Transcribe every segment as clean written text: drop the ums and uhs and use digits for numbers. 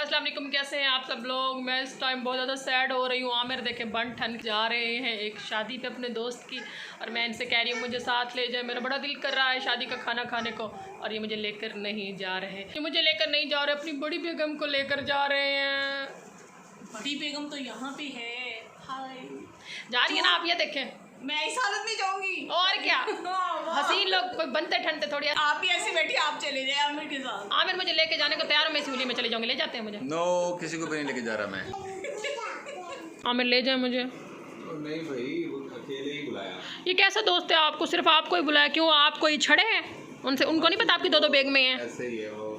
अस्सलाम वालेकुम, कैसे हैं आप सब लोग। मैं इस टाइम बहुत ज़्यादा सैड हो रही हूँ। आमिर देखे बन ठन जा रहे हैं एक शादी पे अपने दोस्त की, और मैं इनसे कह रही हूँ मुझे साथ ले जाए। मेरा बड़ा दिल कर रहा है शादी का खाना खाने को, और ये मुझे लेकर नहीं जा रहे। ये मुझे लेकर नहीं जा रहे, अपनी बड़ी बेगम को लेकर जा रहे हैं। बड़ी बेगम तो यहाँ पे है। हाय, जा रही है ना आप, ये देखें। मैं इस हालत में जाऊंगी और क्या, हसीन लोग कोई बनते ठंडते थोड़ी। आप भी ऐसे बैठे, आप चले जाए आमिर के साथ। आमिर मुझे लेके जाने को तैयार हो, मैं इसी में चले जाऊंगी। ले जाते हैं मुझे। नो, किसी को भी नहीं लेके जा रहा मैं। आमिर ले जाए मुझे। नहीं भाई, वो अकेले ही बुलाया। ये कैसा दोस्त है, आपको सिर्फ आपको ही बुलाया? क्यों, आप कोई छड़े हैं उनसे? उनको नहीं पता आपकी दो बेग में हैं। ऐसे ही है वो,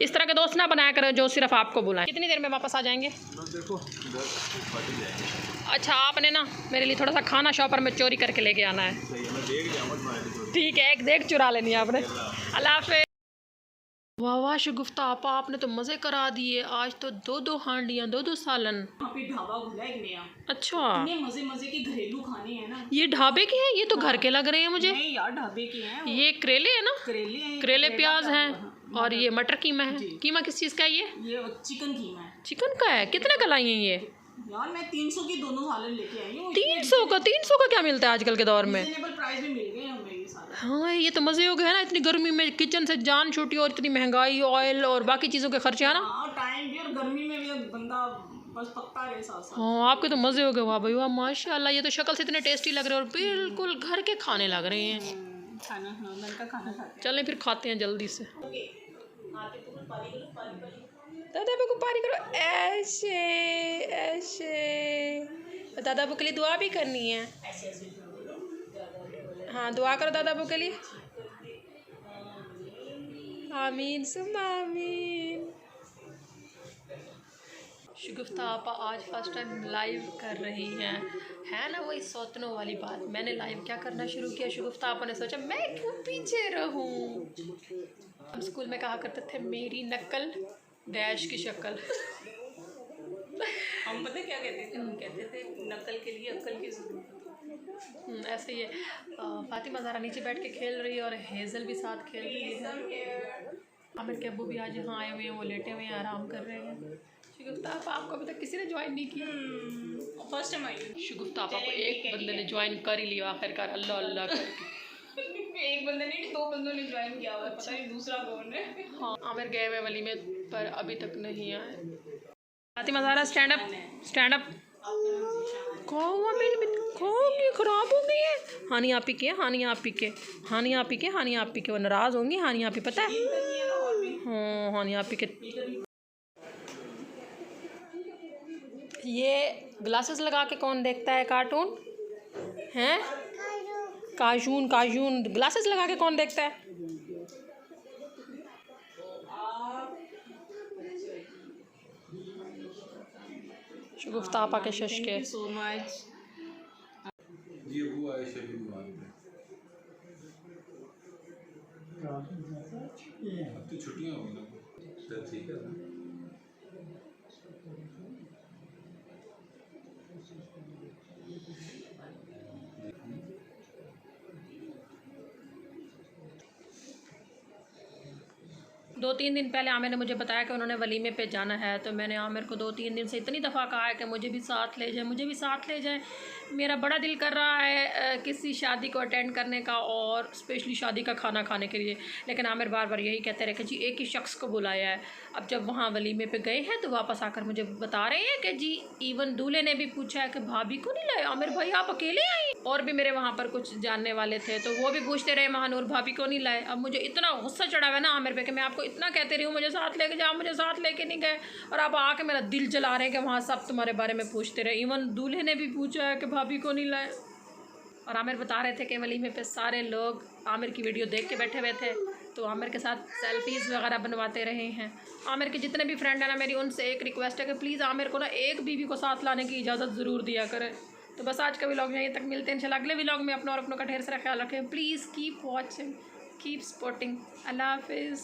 इस तरह के दोस्त ना बनाया करो जो सिर्फ आपको बुलाएं। कितनी देर में वापस आ जाएंगे? देखो जाएंगे। अच्छा, आपने ना मेरे लिए थोड़ा सा खाना शॉपर में चोरी करके लेके आना है। सही है, मैं देख जाऊंगा। ठीक है, एक देख चुरा लेनी है आपने। अल्लाह हाफ़िज़। वाह वाह शगुफ्ता आपा, आपने तो मज़े करा दिए। आज तो दो हांडियाँ, दो सालन। यहाँ पे ढाबा खुला है एक नया। अच्छा, इतने मजे के घरेलू खाने हैं ना। ये ढाबे के हैं? ये तो घर के लग रहे हैं मुझे। नहीं यार, ढाबे के हैं। ये करेले है ना? करेले हैं, करेले प्याज हैं, और ये मटर। मटर कीमा है। कीमा किस चीज़ का है ये? ये चिकन कीमा है। चिकन का है। कितने का लाई हैं ये? यार मैं 300 की दोनों सालन लेके आई हूँ। 300 का क्या मिलता है आजकल के दौर में? रिजनेबल प्राइस में मिल गए हमें ये सारे। हाँ, ये तो मज़े हो गए हैं ना। इतनी गर्मी में किचन से जान छूटी, और इतनी महंगाई, ऑयल और बाकी चीज़ों के खर्चे है ना। हाँ, टाइम भी, और गर्मी में भी बंदा बस पकता रहे साथ साथ। हाँ, आपके तो मज़े हो गए। वाह भाई वाह, माशाल्लाह। ये तो शक्ल से इतने टेस्टी लग रहे हैं, और बिल्कुल घर के खाने लग रहे हैं। खाना, हाँ, घर का खाना खाते हैं। चलें फिर खाते हैं जल्दी से। दादा को पारी करो, ऐसे ऐसे। दादा के लिए दुआ भी करनी है। हाँ, दुआ करो दादा के लिए। आमीन सुम्मा आमीन। शगुफ्ता आपा आज फर्स्ट टाइम लाइव कर रही हैं, है ना? वही सौतनों वाली बात। मैंने लाइव क्या करना शुरू किया, शगुफ्ता आपा ने सोचा मैं क्यों पीछे रहूं। हम स्कूल में कहा करते थे मेरी नकल डैश की शक्ल। हम पता क्या कहते थे? हम कहते थे नकल के लिए अक्ल की जरूरत। ऐसे ही है। फातिमा ज़रा नीचे बैठ के खेल रही है, और हेज़ल भी साथ खेल रही है। आमिर के अब्बू भी आज यहाँ आए हुए हैं, वो लेटे हुए हैं, आराम कर रहे हैं। शगुफ्ता आपा आपको अभी तक किसी ने ज्वाइन नहीं किया? First time I. शगुफ्ता आपा को एक बंदे ने ज्वाइन कर ही लिया आखिरकार, अल्लाह अल्लाह करके। एक बंदे नहीं, 2 बंदों ने ज्वाइन किया हुआ है। पता नहीं दूसरा कौन है। हाँ, आमिर गए हुए वलीमे पर अभी तक नहीं आए। फातिमा ज़रा स्टैंड अप, स्टैंड अप। मेरी ख़राब हो गई है। हानी आप ही के, हानी आप ही के, हानी आप ही के, हानी आप ही के। वो नाराज़ होंगी, हानी आप ही पता है। हाँ, हानी आप ही के। ये ग्लासेस लगा के कौन देखता है कार्टून? हैं? काजून ग्लासेस लगा के कौन देखता है? शगुफ्ता आपा के शश के। So much. ये हुआ है शबीर दुकान पे। अब तो छुट्टियां हो गई ना, तो ठीक है ना। दो तीन दिन पहले आमिर ने मुझे बताया कि उन्होंने वलीमे पे जाना है, तो मैंने आमिर को 2-3 दिन से इतनी दफ़ा कहा है कि मुझे भी साथ ले जाए, मुझे भी साथ ले जाए। मेरा बड़ा दिल कर रहा है किसी शादी को अटेंड करने का, और स्पेशली शादी का खाना खाने के लिए। लेकिन आमिर बार बार यही कहते रहे कि जी एक ही शख्स को बुलाया है। अब जब वहाँ वलीमे पे गए हैं तो वापस आकर मुझे बता रहे हैं कि जी इवन दूल्हे ने भी पूछा है कि भाभी को नहीं लाए। आमिर भाई आप अकेले आए? और भी मेरे वहाँ पर कुछ जानने वाले थे, तो वो भी पूछते रहे महानूर भाभी को नहीं लाए। अब मुझे इतना गुस्सा चढ़ा हुआ है ना आमिर पे कि मैं आपको इतना कहती रही हूँ मुझे साथ लेके जाओ, मुझे साथ लेके नहीं गए, और आप आके मेरा दिल जला रहे हैं कि वहाँ सब तुम्हारे बारे में पूछते रहे। इवन दूल्हे ने भी पूछा है कि भाभी को नहीं लाए। और आमिर बता रहे थे कि वलीमे पे सारे लोग आमिर की वीडियो देख के बैठे हुए थे, तो आमिर के साथ सेल्फीज़ वगैरह बनवाते रहे हैं। आमिर के जितने भी फ्रेंड हैं ना, मेरी उनसे एक रिक्वेस्ट है कि प्लीज़ आमिर को ना एक बीवी को साथ लाने की इजाज़त ज़रूर दिया करें। तो बस आज का व्लॉग यहीं तक, मिलते हैं इंशाल्लाह अगले व्लॉग में। अपना और अपनों का ढेर सारा ख्याल रखें। Please keep watching, keep supporting. अल्लाह हाफिज़।